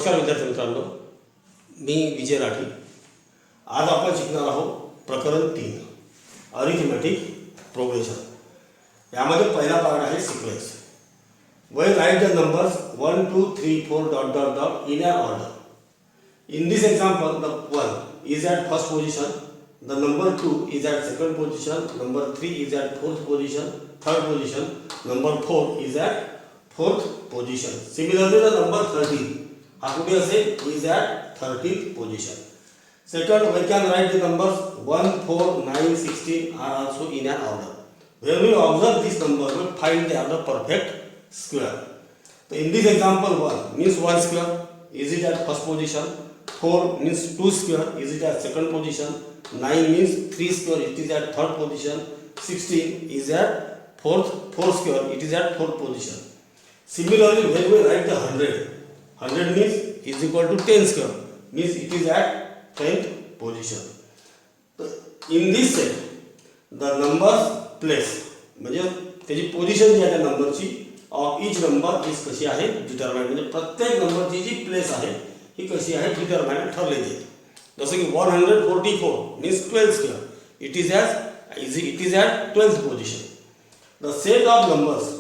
नमस्कार विद्यार्थी मित्रांनो, मी विजय राठी। आज आपण शिकणार आहोत प्रकरण 3 अरिथमेटिक प्रोग्रेशन। यामध्ये पहिला पार्ट आहे sequence. when write the numbers 1 2 3 4 dot dot dot in an order. In this example, the 1 is at first position, the number 2 is at second position, number 3 is at fourth position, third position, number 4 is at fourth position. Similarly, the number 13 is at 13th position. Second, we can write the numbers 1 4 9 16 are also in an order. When we observe this number, we find they are the perfect square. So in this example, 1 means 1 square, is it at first position? 4 means 2 square, is it at second position? 9 means 3 square, it is at third position. 16 is at fourth square, it is at fourth position. Similarly, when we write the 100 means is equal to 10 square, means it is at 10th position. So in this set, the numbers place म्हणजे त्याची position जी आहे त्या नंबरची of each number is कशी आहे determine, म्हणजे प्रत्येक नंबरची जी प्लेस आहे ही कशी आहे डिटरमाइन ठरलेली आहे. जसं की 144 means 12 square, it is at 12th position. The set of numbers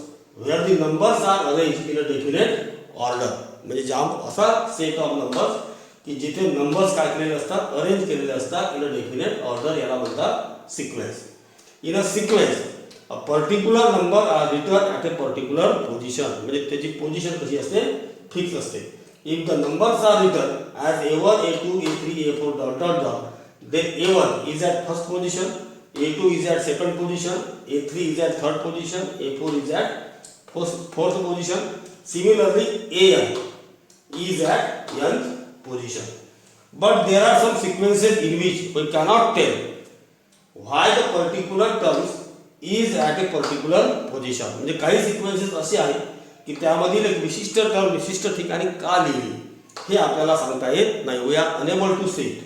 where the numbers are arrange in a definite order, म्हणजे असा सेट ऑफ नंबर्स की जिथे नंबर्स काय केलेले असतात, अरेंज केलेले असतात इन अ डेफिनेट ऑर्डर, याला म्हणतात sequence. In a sequence a particular number are written at a particular position, म्हणजे त्याची पोझिशन कशी असते, फिक्स असते. if the numbers are written as a1 a2 a3 a4 dot dot dot, then a1 is at first position, a2 is at second position, a3 is at third position, a4 is at fourth position. Similarly, an is at nth position. But there are some sequences in which we cannot tell why the particular terms is at a particular position. म्हणजे काही sequences असे आहेत की त्यामधील एक विशिष्ट term विशिष्ट ठिकाणी का लिहिली हे आपल्याला सांगता येत नाही. We are unable to say it.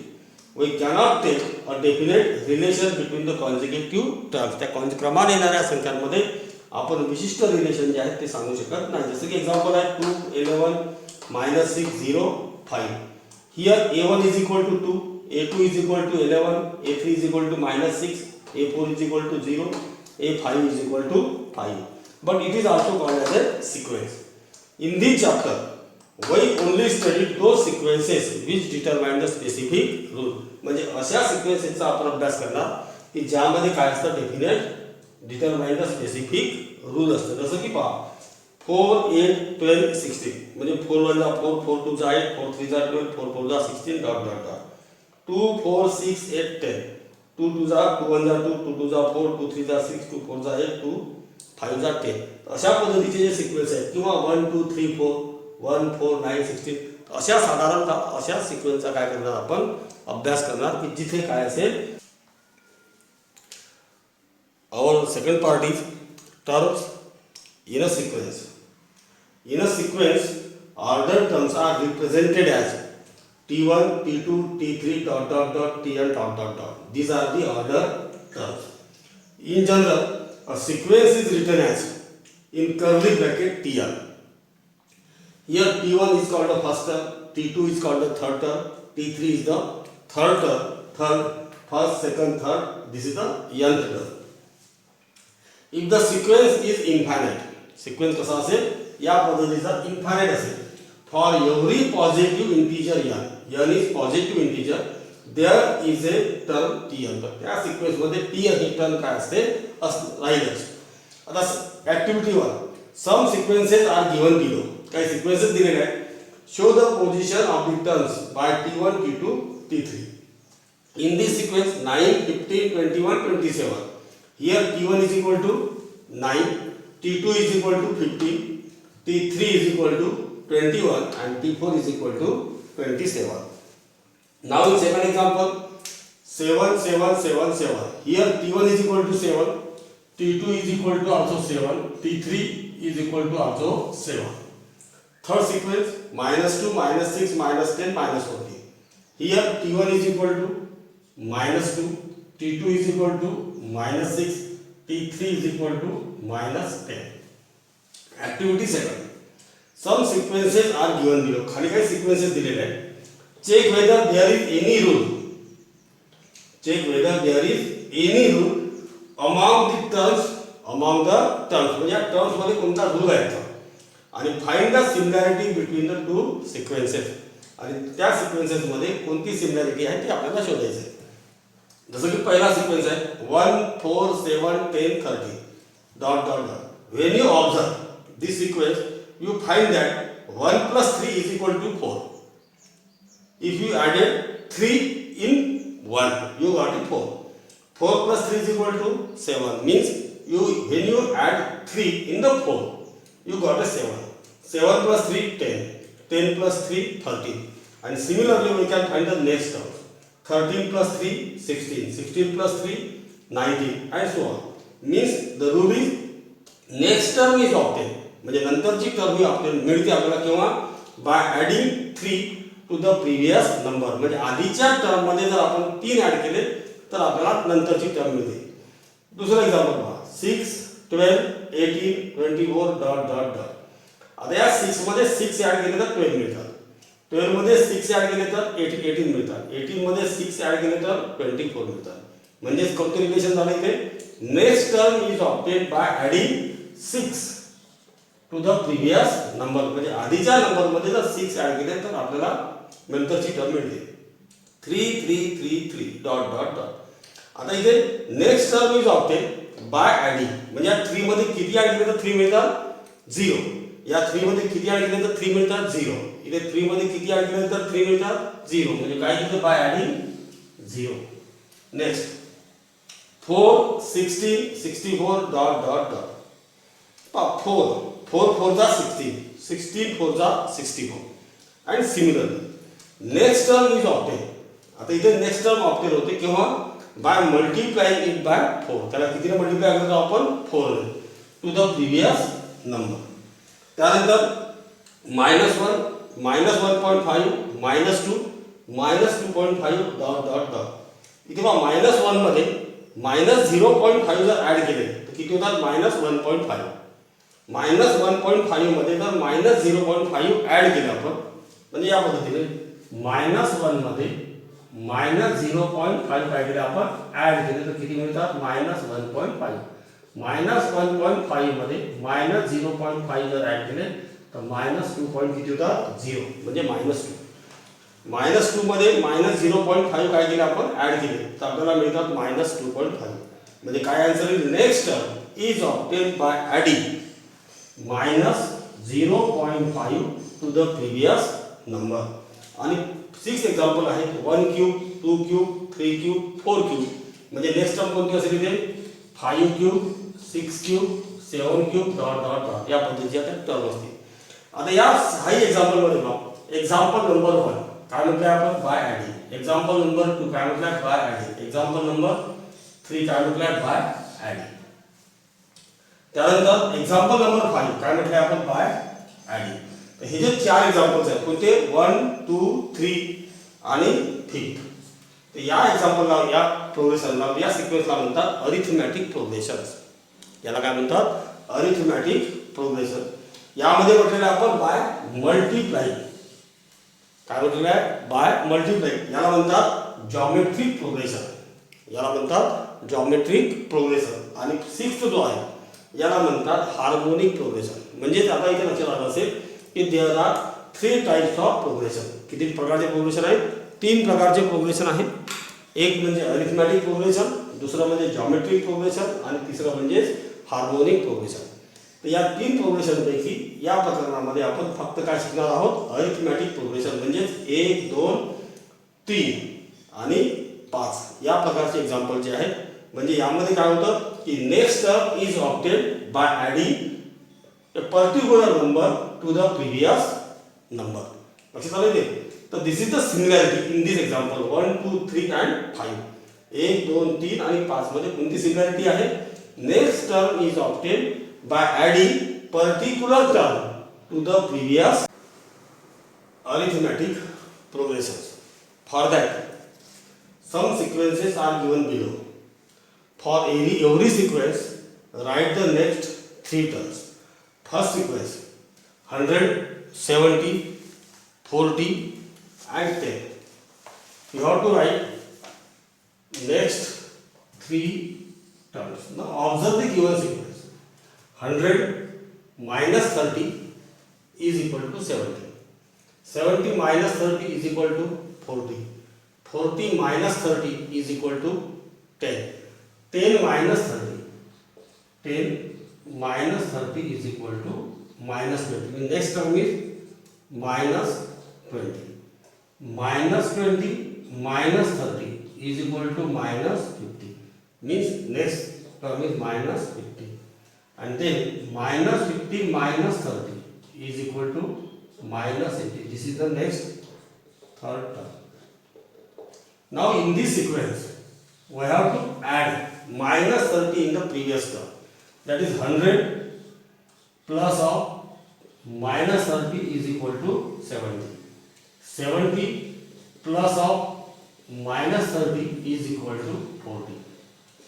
We cannot take a definite relation between the consecutive terms. त्या क्रमाने येणाऱ्या संख्यांमध्ये आपण विशिष्ट रिलेशन जे आहे ते सांगू शकत नाही. जसं की एक्झाम्पल आहे 2 11 -6 0 5. Here a1 is equal to 2, a2 is equal to 11, a3 is equal to -6, a4 is equal to 0, a5 is equal to 5. But it is also called as a sequence. In this chapter, we only studied those sequences which determine the specific rule. म्हणजे अशा सिक्वेन्सेसचा आपण अभ्यास करणार की ज्यामध्ये काय असतं, definite determine the specific rule असतं. जसं की पहा 4 8 12 16, म्हणजे 4 1 4 4 2 8 4 3 12 4 4 16 डॉट डॉट डॉट. 2 4 6 8 10, 2 2 2 1 2 2 2 4 2 3 6 2 4 8 2 5 10. अशा पद्धतीचे जे सिक्वेन्स आहेत किंवा 1 2 3 4 1 4 9 16 अशा साधारणतः अशा सिक्वेन्सचा काय करणार आपण अभ्यास करणार की जिथे काय असेल. Our second part is terms in a sequence. In a sequence, order terms are represented as T1, T2, T3 dot dot dot Tn dot dot dot. These are the order terms. In general, a sequence is written as in curly bracket Tn. Here T1 is called the first term, T2 is called the third term, T3 is the third term, first, second, third. This is the nth term. If the sequence is infinite, sequence कसा असेल या पद्धतीचा infinite असेल. For every positive integer n is positive integer, there is a term tn. तर त्या sequence मध्ये tn ही term काय असते राहीलच. आता activity 1, some sequences are given below. काही सिक्वेन्सेस दिलेले आहेत. Show the position of the terms by t1 t2 t3. In this sequence 9 15 21 27. Here t1 is equal to 9, t2 is equal to 15, t3 is equal to 21 and t4 is equal to 27. Now in second example 7 7 7 7. Here t1 is equal to 7, t2 is equal to also 7, t3 is equal to also 7. Third sequence -2 -6 -10 -14. Here t1 is equal to -2, t2 is equal to -6, T3 is equal to -10. Activity 7. Some sequences are given below. खाली काही sequences दिलेले आहेत. Check whether there is any rule. Check whether there is any rule among the terms म्हणजे या terms मध्ये कोणता rule आहे तो. आणि find the similarity between the two sequences. आणि त्या सिक्वेन्सेस मध्ये कोणती सिमिलॅरिटी आहे ती आपल्याला शोधायची आहे. जसं की पहिला सिक्वेन्स आहे 1 4 7 10 30 dot dot dot. When you observe this sequence you find that 1 plus 3 is equal to 4. If you added 3 in 1, you got it 4. 4 plus 3 is equal to 7. Means when you add 3 in the 4, you got a 7. 7 plus 3 10. 10 plus 3 13. And similarly we can find the next term. 13 plus 3 16. 16 plus 3 19 and so on. Means the rule is next term is obtained. म्हणजे नंतरची term ही आपल्याला मिळते आपल्याला केव्हा by adding 3 to the previous number. म्हणजे आधीच्या term मध्ये जर आपण 3 ॲड केले तर आपल्याला नंतरची टर्म मिळते. दुसरं एक्झाम्पल पहा 6 12 18 24 डॉट डॉट डॉट. आता या 6 मध्ये 6 ॲड केले तर 12 मिळतात. 12 मध्ये 6 ॲड केले तर 18 मिळतात. 18 मध्ये 6 ॲड केले तर 24 मिळतात. म्हणजे कोणते रिलेशन झाले इथे next term is obtained by adding 6 to the previous number. म्हणजे आधीच्या नंबर मध्ये जर 6 ॲड केले तर आपल्याला नंतरची टर्म मिळते 3 3 3 3 डॉट डॉट डॉट. आता इथे next term is obtained by adding. म्हणजे या 3 मध्ये किती ॲड केले तर 3 मिळतात 0. या 3 मध्ये किती ॲड केले तर 3 मिळतात 0. इथे 3 मध्ये किती ॲड केले तर 3 मिळतात 0. म्हणजे काय केलं bye adding 0. Next 4 16 64 dot dot dot. 4 4 जा 16 16 4 जा 64. And similarly next term is obtain. आता इथे नेक्स्ट टर्म ऑब्टेन होते केव्हा बाय मल्टिप्लाइंग इट बाय 4. त्याला कितीने मल्टिप्लाय करतो आपण 4 टू द प्रिव्हियस नंबर. त्यानंतर -1 -1.5 -2 -2.5 डॉट डॉट डॉट. इथे पहा -1 मध्ये -0.5 जर ॲड केले तर किती होतात -1.5. -1.5 मध्ये जर -0.5 ॲड केलं आपण म्हणजे या पद्धतीने -1 मध्ये -0.5 काय केलं आपण ॲड केले तर किती मिळतात -1.5. -1.5 मध्ये -0.5 जर ॲड केले तर -2 किती होतात 0 म्हणजे -2. -2 मध्ये -0.5 काय केले आपण ॲड केले तर आपल्याला मिळतात -2.5. म्हणजे काय आन्सर येईल next term is obtained by adding -0.5 to the previous number. आणि 6 एक्झाम्पल आहेत 1 क्यूब 2 क्यूब 3 क्यूब 4 क्यूब. म्हणजे नेक्स्ट टर्म कोणती असेल इथे 5 cube 6 cube 7 cube dot dot dot या पद्धतीच्या टर्म असतील. आता या 6 एक्झाम्पल मध्ये बघा एक्झाम्पल नंबर 1 काय म्हटलं आपण बाय ॲडिंग. एक्झाम्पल नंबर 2 काय म्हटलं बाय ॲडिंग. एक्झाम्पल नंबर 3 काय म्हटलं बाय ॲडिंग. त्यानंतर एक्झाम्पल नंबर 5 काय म्हटलं आपण बाय ॲडिंग. तर हे जे 4 एक्झाम्पल्स आहेत कोणते 1 2 3 आणि 5th. तर या एक्झाम्पलला या प्रोग्रेशनला या सिक्वेन्सला म्हणतात अरिथमॅटिक प्रोग्रेशन्स. याला काय म्हणतात अरिथमॅटिक प्रोग्रेशन. यामध्ये म्हटलेलं आपण बाय मल्टिप्लाइंग. काय म्हटलेलं आहे बाय मल्टिप्लाइंग. याला म्हणतात जॉमेट्रिक प्रोग्रेशन. याला म्हणतात जॉमेट्रिक प्रोग्रेशन. आणि 6th जो आहे याला म्हणतात हार्मोनिक प्रोग्रेशन. म्हणजे आता इथे लक्षात आलं असेल की there are 3 types of progression. किती प्रकारचे प्रोग्रेशन आहेत 3 प्रकारचे प्रोग्रेशन आहेत. एक म्हणजे अरिथमॅटिक प्रोग्रेशन, दुसरं म्हणजे जॉमेट्रिक प्रोग्रेशन आणि तिसरं म्हणजे हार्मोनिक प्रोग्रेशन. तर या 3 प्रोग्रेशनपैकी या प्रकरणामध्ये आपण फक्त काय शिकणार आहोत अरिथमॅटिक प्रोग्रेशन. म्हणजेच 1 2 3 आणि 5 या प्रकारचे एक्झाम्पल जे आहेत. म्हणजे यामध्ये काय होतं की next term is obtained by adding a particular number to the previous number. लक्षात आलं ते. तर this is the similarity in this example 1 2 3 and 5. 1 2 3 आणि 5 मध्ये कोणती सिमिलॅरिटी आहे next term is obtained by adding particular term to the previous arithmetic progressions. For that some sequences are given below. For every sequence, write the next 3 terms. First sequence 100 70, 40 and 10. You have to write next 3 terms. Now observe the given sequence. 100 minus 30 is equal to 70. 70 minus 30 is equal to 40. 40 minus 30 is equal to 10. 10 minus 30. 10 minus 30 is equal to minus 20. The next term is minus 20. Minus 20 minus 30 is equal to minus 50. Means next term is minus 50. And then minus 50 minus 30 is equal to minus 80. This is the next third term. Now in this sequence, we have to add minus 30 in the previous term. That is 100 plus of minus 30 is equal to 70. 70 plus of minus 30 is equal to 40.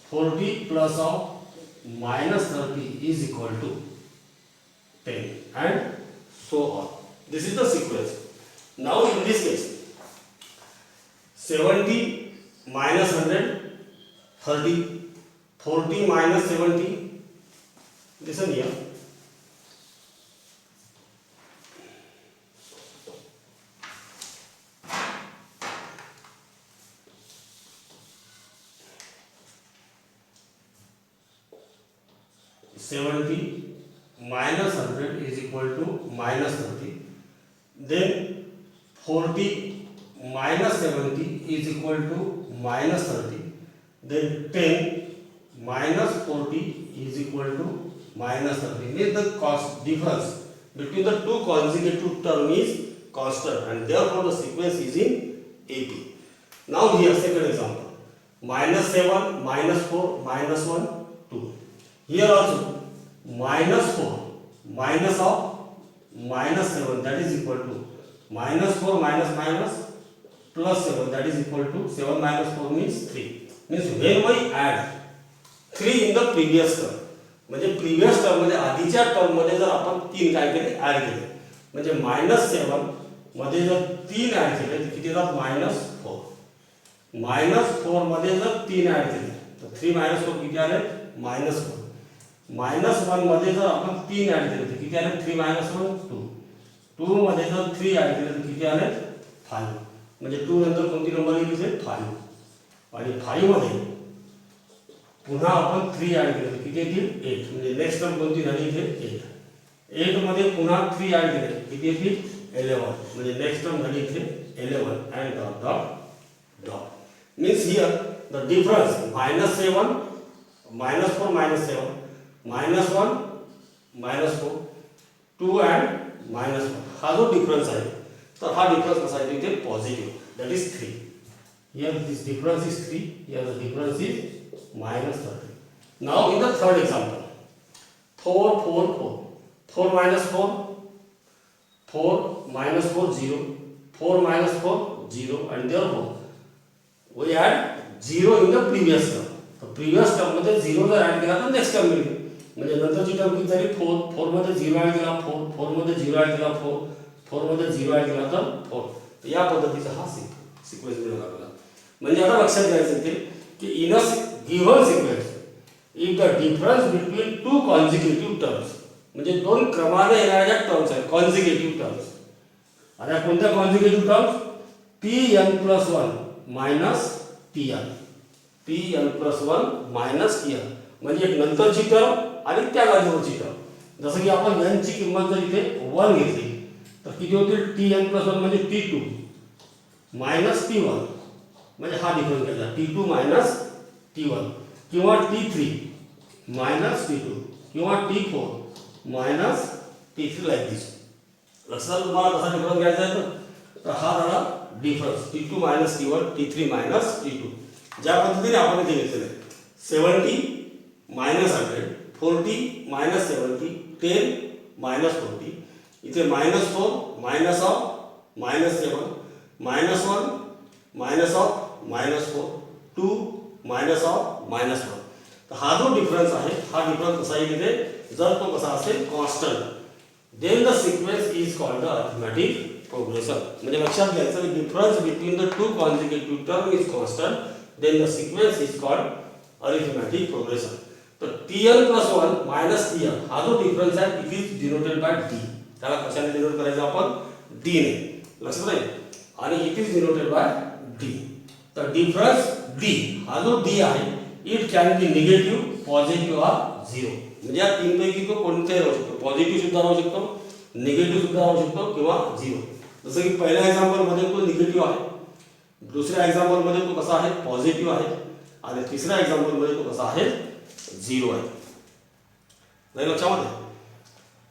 40 plus of minus 30 is equal to 10 and so on. This is the sequence. Now in this case, 70 minus 100, 30, 40 minus 70. Listen here. Seventy minus 100 is equal to minus 30. Then 40 minus 70 is equal to minus 30. Then 10 minus 40 is equal to minus 30. Means the cost difference between the two consecutive term is constant and therefore the sequence is in AP. Now here second example. Minus 7, minus 4, minus 1, 2. Here also minus 4 minus of minus 7 that is equal to minus 4 minus minus plus 7 that is equal to 7 minus 4 means 3. Means when we add 3 in the previous term म्हणजे previous term मध्ये आधीच्या term मध्ये जर आपण 3 काय केले add केले म्हणजे मायनस 7 मध्ये जर 3 ऍड केले तर किती येतात मायनस 4. मायनस 4 मध्ये जर 3 ऍड केले तर 3 मायनस 4 किती आले मायनस 4. मायनस 1 मध्ये जर आपण 3 ऍड केले तर किती आले 3 मायनस 1 2. 2 मध्ये जर 3 ऍड केले तर किती आले 5. म्हणजे 2 नंतर कोणती नंबर येईल इथे 5. आणि 5 मध्ये पुन्हा आपण 3 ऍड केले तर किती येतील 8. म्हणजे नेक्स्ट टर्म कोणती झाली इथे 8. 8 मध्ये पुन्हा 3 ऍड केले किती येतील 11. म्हणजे नेक्स्ट टर्म झाली इथे 11 and dot dot dot. Means here the difference minus 7 minus 4 minus 7 minus 1 minus 4 2 and minus 1 हा जो डिफरन्स आहे तर हा डिफरन्स कसा आहे इथे positive that is 3. Here this difference is 3. Here the difference is minus 30. Now in the third example, 4 4 4 4 minus 4 4 minus 4 0 4 minus 4 0 and therefore we add 0 in the previous term. तर previous term मध्ये 0 जर add केला तर next term मिळेल. म्हणजे नंतरची term किती झाली 4 4 मध्ये 0 ऍड केला 4 4 मध्ये 0 ऍड केला 4 4 मध्ये 0 ऍड केला तर 4. तर या पद्धतीचा हा सिक्वेन्स मिळाला आपल्याला. म्हणजे आता लक्षात घ्यायचं ते की इन अ given sequence if the difference between two consecutive terms म्हणजे दोन क्रमाने येणाऱ्या टर्म्स आहेत consecutive terms. आता कोणत्या consecutive terms tn plus 1 minus tn tn plus 1 minus tn म्हणजे एक नंतरची टर्म आणि त्या जागेवरची टर्म. जसं की आपण n ची किंमत जर इथे 1 घेतली तर किती होतील tn plus 1 म्हणजे t2 minus t1 म्हणजे हा डिफरन्स घ्यायचा t2 minus t1 किंवा t3 minus t2 किंवा t4 minus t3 like this. लक्षात तुम्हाला कसा डिफरन्स घ्यायचा आहे तर हा झाला difference t2 minus t1 t3 minus t2. ज्या पद्धतीने आपण इथे घेतलेलं आहे 70 minus 100 40 minus 70 10 minus 40 इथे minus 4 minus of minus 7 minus 1 minus of minus 4 2 minus of minus 1. तर हा जो डिफरन्स आहे हा डिफरन्स कसा आहे इथे जर तो कसा असेल constant then the sequence is called the arithmetic progression. म्हणजे लक्षात घ्यायचं difference between the two consecutive term is constant, then the sequence is called arithmetic progression. तर tn plus 1 minus tn हा जो डिफरन्स आहे it is denoted by d. त्याला कशाने denote करायचं आपण? d ने. लक्षात राहील. आणि it is denoted by d. तर डिफरन्स d हा जो d आहे it can be negative, positive और झिरो. म्हणजे या तीन पैकी तो कोणताही राहू शकतो. पॉझिटिव्ह सुद्धा राहू शकतो, निगेटिव्ह सुद्धा राहू शकतो किंवा झिरो. जसं की पहिल्या एक्झाम्पल मध्ये तो निगेटिव्ह आहे, दुसऱ्या एक्झाम्पल मध्ये तो कसा आहे? पॉझिटिव्ह आहे, आणि तिसऱ्या एक्झाम्पल मध्ये तो कसा आहे? झिरो आहे. नाही लक्षामध्ये?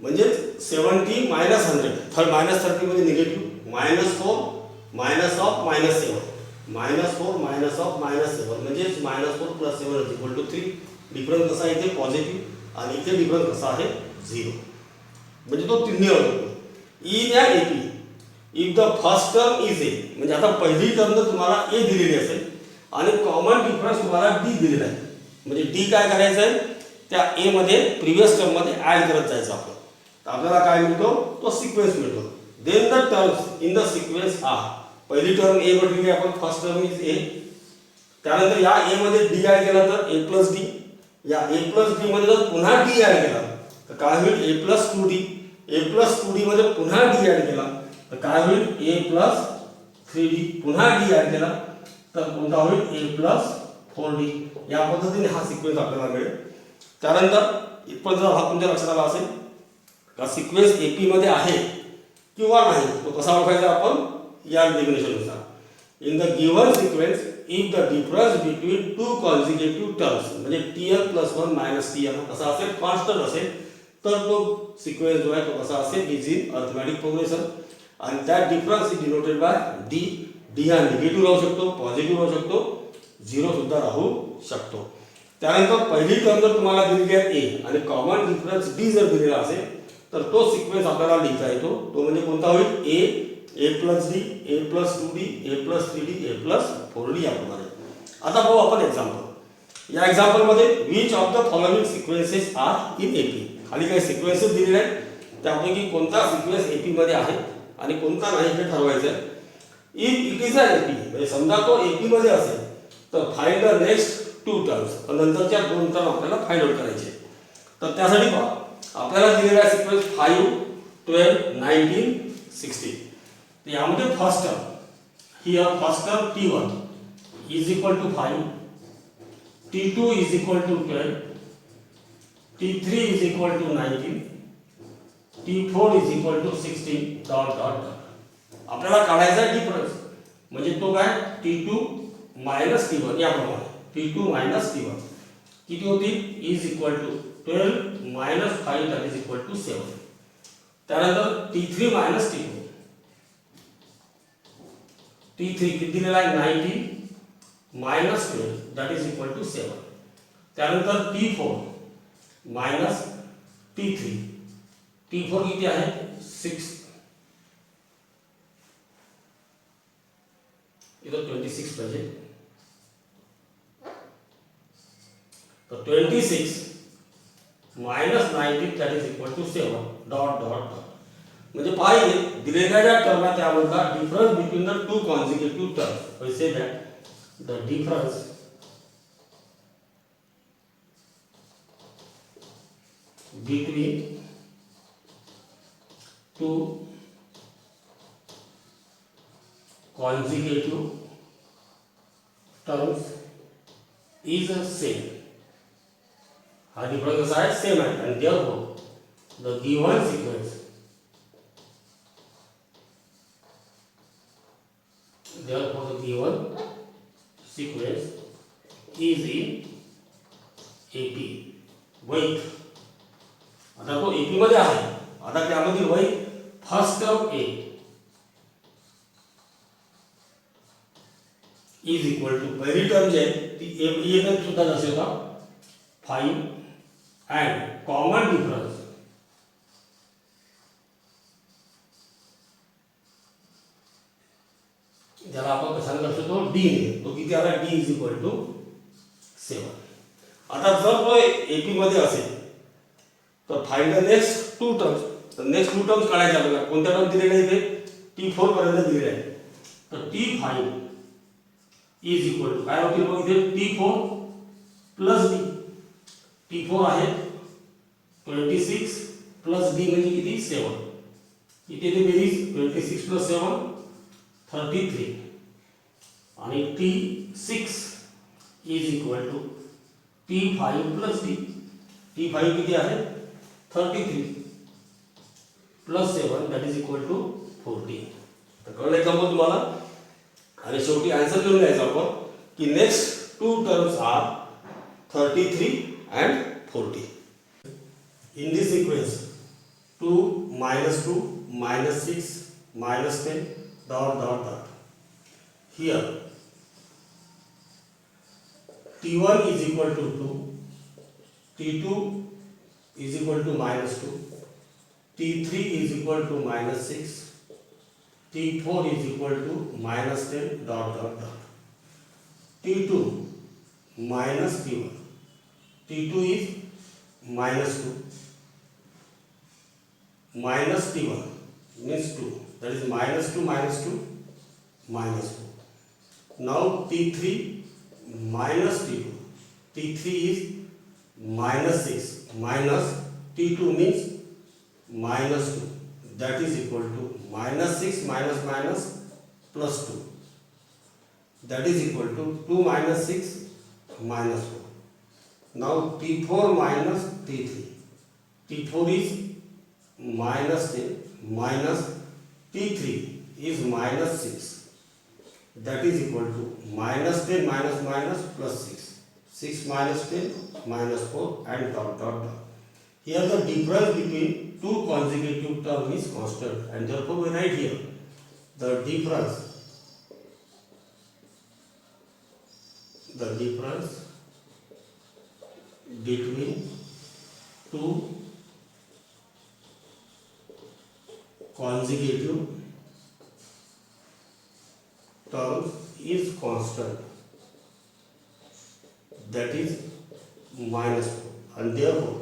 म्हणजे 70 मायनस 100 मायनस 30 मध्ये negative, -4 minus of -7 -4 minus of -7 म्हणजे -4 + 7 = 3. डिफरन्स कसा आहे? इथे पॉझिटिव्ह आणि इथे डिफरन्स कसा आहे? झिरो. म्हणजे तो तिन्ही होतो. In and AP if the first term is a, म्हणजे आता पहिली टर्म तर तुम्हाला ए दिलेली असेल आणि कॉमन डिफरन्स तुम्हाला डी दिलेला आहे. म्हणजे डी काय करायचं आहे? त्या ए मध्ये प्रिव्हियस टर्म मध्ये ऍड करत जायचं आपण. तर आपल्याला काय मिळतो? तो सिक्वेन्स मिळतो. Then the terms in the sequence are. पहिली टर्म ए म्हटली आपण, फर्स्ट टर्म इज ए. त्यानंतर या ए मध्ये डी ऍड केला तर ए प्लस डी. या ए प्लस डी मध्ये जर पुन्हा डी ऍड केला तर काय होईल? A plus 2d. A plus 2d मध्ये पुन्हा डी ऍड केला तर काय होईल? A plus 3d. पुन्हा डी ऍड केला तर कोणता होईल? A plus 4d. या पद्धतीने हा सिक्वेन्स आपल्याला मिळेल. त्यानंतर इथपर्यंत हा तुमच्या लक्षात आला असेल का सिक्वेन्स एपी मध्ये आहे किंवा नाही, तो कसा ओळखायचा आपण? या डेफिनेशननुसार. In the given sequence if the difference between two consecutive terms म्हणजे tn + 1 मायनस tn कसा असेल? कॉन्स्टंट असेल तर तो सिक्वेन्स जो आहे तो कसा असेल? Is in arithmetic progression. आणि त्या difference is denoted by D. D हा निगेटिव्ह राहू शकतो, पॉझिटिव्ह राहू शकतो, झिरो सुद्धा राहू शकतो. त्यानंतर पहिली टर्म जर तुम्हाला दिलेली आहे ए आणि कॉमन डिफरन्स डी जर दिलेला असेल तर तो सिक्वेन्स आपल्याला लिहिता येतो. तो म्हणजे कोणता होईल? A plus d, a plus 2d, a plus 3d, a plus 4d याप्रमाणे. आता पाहू आपण एक्झाम्पल. या एक्झाम्पल मध्ये which of the following sequences are in AP. खाली काही सिक्वेन्सेस दिलेले आहेत, त्यापैकी कोणता सिक्वेन्स एपी मध्ये आहे आणि कोणता नाही हे ठरवायचं आहे. If it is a AP म्हणजे समजा तो एपी मध्ये असेल तर फाइंड द नेक्स्ट 2 टर्म्स. नंतरच्या 2 टर्म आपल्याला फाइंड आउट करायचे. तर त्यासाठी पहा आपल्याला दिलेला सिक्वेन्स 5, 12, 19, 16. तर यामध्ये first term here first term t1 is equal to 5, t2 is equal to 12, t3 is equal to 19, t4 is equal to 16 dot dot dot. आपल्याला काढायचा डिफरन्स म्हणजे तो काय? t2 मायनस t1 याप्रमाणे. t2 मायनस t1 किती होतील? Is equal to 12 minus 5 that is equal to 7. त्यानंतर t3 minus t4. t3 किती दिलेला आहे? 19 minus 12 that is equal to 7. त्यानंतर t4 मायनस t3. t4 किती आहे? 6. इधर 26 पाहिजे. तो 26 minus 19 that is equal to 7 dot dot dot. म्हणजे पाहिजे दिलेल्या ज्या टर्म आहे त्यामधला difference between the two consecutive terms. We say that the difference between two consecutive terms is same. हा डिफरन्स कसा आहे? सेम आहे. आणि therefore the given sequence is in AP. वैध. आता तो AP मध्ये आहे. आता त्यामध्ये वैध first term A is equal to पहिली टर्म जी आहे ती ए सुद्धा नसेल का? 5 अँड कॉमन डिफरन्स ज्याला आपण कशाने दर्शवतो? डी ने. तो किती आला? D is equal to 7. आता जर तो एपी मध्ये असेल तर फाइंड द नेक्स्ट 2 टर्म्स. तर नेक्स्ट 2 टर्म्स काढायच्या आपल्याला. कोणत्या टर्म दिलेल्या इथे T4 पर्यंत दिलेल्या आहे. तर T5 इज इक्वल टू काय होतील मग इथे T4 प्लस D. T4 आहे 26 प्लस D म्हणजे किती 7. इथे ते बेरीज 26 प्लस 7 33 आणि T6 is equal to T5 plus D. T5 किती आहे 33 plus 7 that is equal to 14. तर कळलं एक्झाम्पल तुम्हाला. आणि शेवटी आन्सर लिहून घ्यायचा आपण की next 2 terms are 33 and 40. In this sequence 2 -2 -6 -10 dot dot dot. Here T1 is equal to 2, T2 is equal to -2, T3 is equal to -6, T4 is equal to -10 dot dot dot. T2 minus T1. T2 is -2 minus T1 means 2. That is -2 -2 -2. Now T3 minus T2. T3 is -6 minus T2 means -2. That is equal to -6 minus minus plus 2. That is equal to 2 minus 6 minus 4. Now T4 minus T3. T4 is -10 minus T3 is -6. That is equal to -10 minus minus plus 6. 6 minus 10 minus 4 and dot dot dot. Here the difference between two consecutive terms is constant, and therefore we write here the difference between two consecutive terms is constant, that is -4, and therefore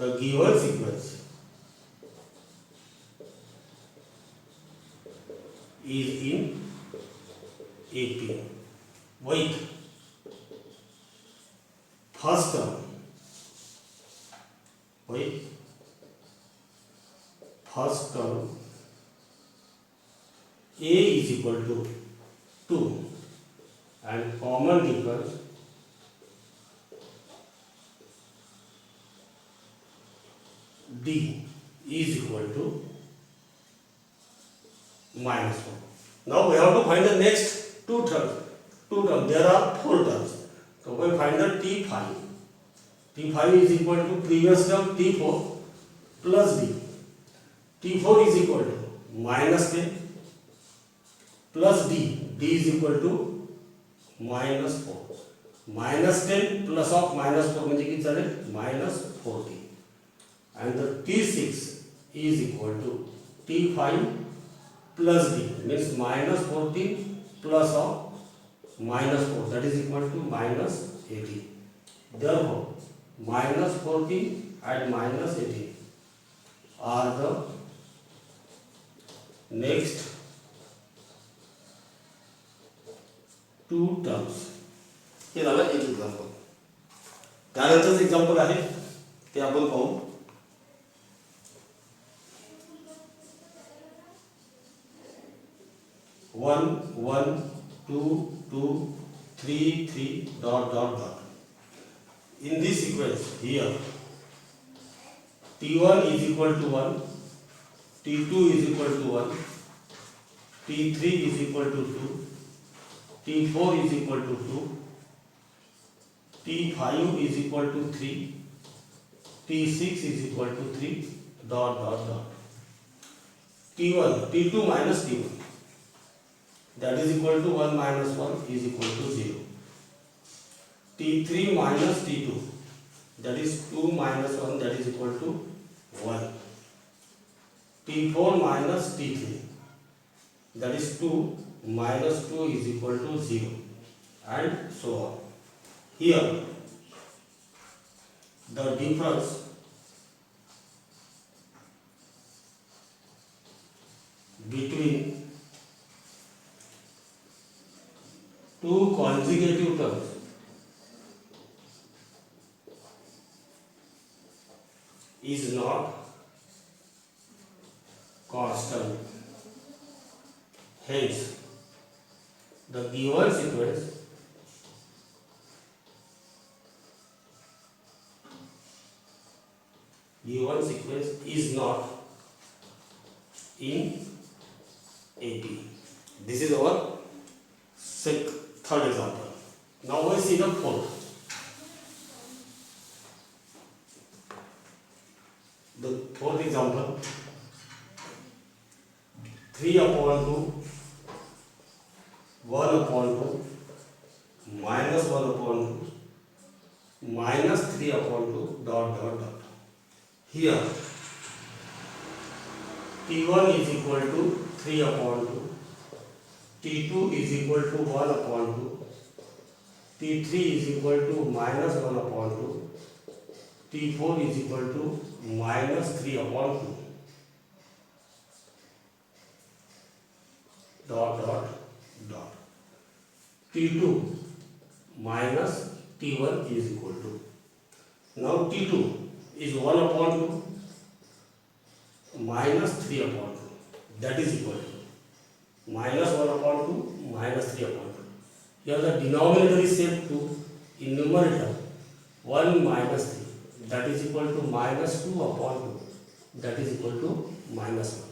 the given sequence is in AP with first term A is equal to 2 and common difference D is equal to -4. Now we have to find the next two terms. There are 4 terms. So we find the T5. T5 is equal to previous term T4 plus D. T4 is equal to -10 plus D. D is equal to -4. -10 plus of -4 म्हणजे किती झाले -40. And the T6 is equal to T5 plus D means -14 plus of -4, that is equal to -18. Therefore -14 and -18 are the next two terms. हे झालं एक example. त्यानंतरचं example आहे ते आपण पाहू. 1 1 2 2 3 3 dot dot dot. In this sequence here T1 is equal to 1, T2 is equal to 1, T3 is equal to 2, T4 is equal to 2, T5 is equal to 3, T6 is equal to 3 dot dot dot. T1 T2 minus T1, that is equal to 1 minus 1 is equal to 0. T3 minus T2, that is 2 minus 1, that is equal to 1. T4 minus T3, that is 2 minus 2 is equal to 0, and so on. Here the difference between two consecutive terms is not constant. Hence, the given sequence is not in AP. This is our third example. Now we see the fourth. The fourth example, 3/2, 1/2, -1/2, -3/2, dot dot dot. Here T1 is equal to 3/2, T2 is equal to 1/2, T3 is equal to -1/2, T4 is equal to -3/2, dot dot dot. T2 minus T1 is equal to, now T2 is 1/2 minus 3/2, that is equal to -1/2 minus 3/2. Here the denominator is same 2, in numerator 1 minus 3, that is equal to -2/2, that is equal to -1.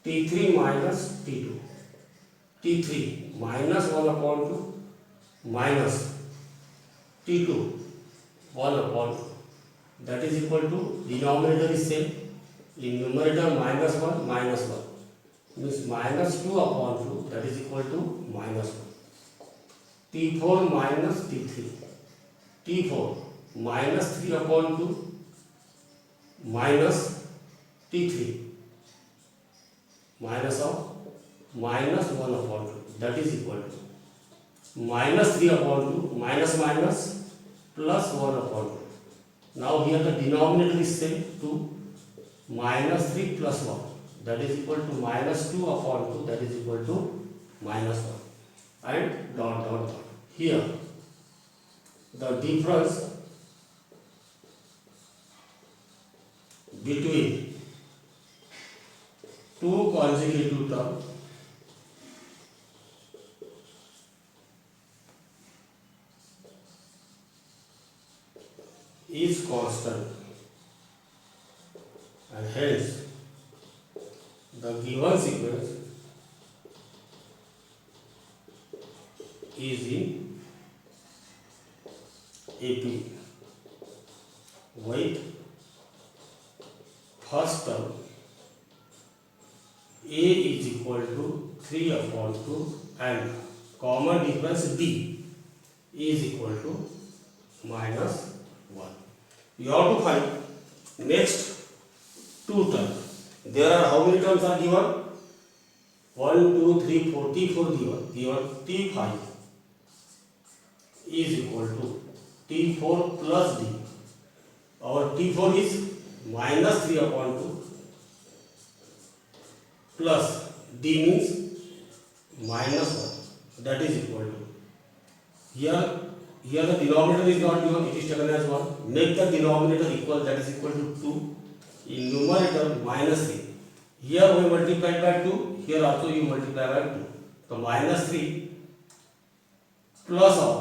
T3 minus T2, T3 minus 1/2 minus T2 1/2, that is equal to, denominator is same, in numerator -1 minus 1, means -2/2, that is equal to -1. T4 minus T3, T4 minus 3/2 minus T3 minus of -1/2, that is equal to -3/2 minus minus plus 1/2. Now here the denominator is same 2, -3 plus 1, that is equal to -2/2, that is equal to -1, and dot dot dot. Here the difference between two consecutive terms is constant, and hence the given sequence is in AP with first term A is equal to 3/2 and common difference D is equal to -1. You have to find next two terms. There are how many terms are given? 1, 2, 3, 4. T4 given. T5 is equal to T4 plus D. Our T4 is -3/2 plus D means -1, that is equal to, here the denominator is not given, it is taken as 1. Make the denominator equal, that is equal to 2. In numerator -3, here we multiply by 2, here also you multiply by 2. So -3 plus of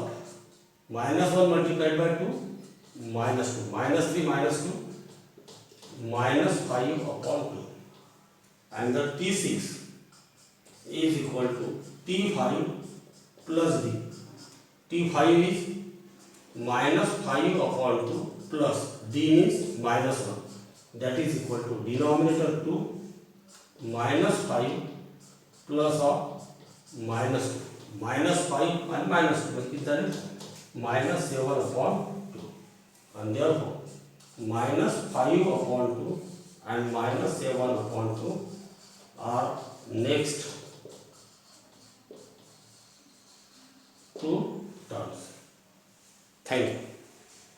-1 multiplied by 2, -2, -3 -2 -5/2, and the T6 is equal to T5 plus D. T5 is -5/2 plus D means -1, that is equal to, denominator 2 -5 plus of -2, -5 and -2, that is -7/2, and therefore -5/2 and -7/2 are next two terms. Thank you.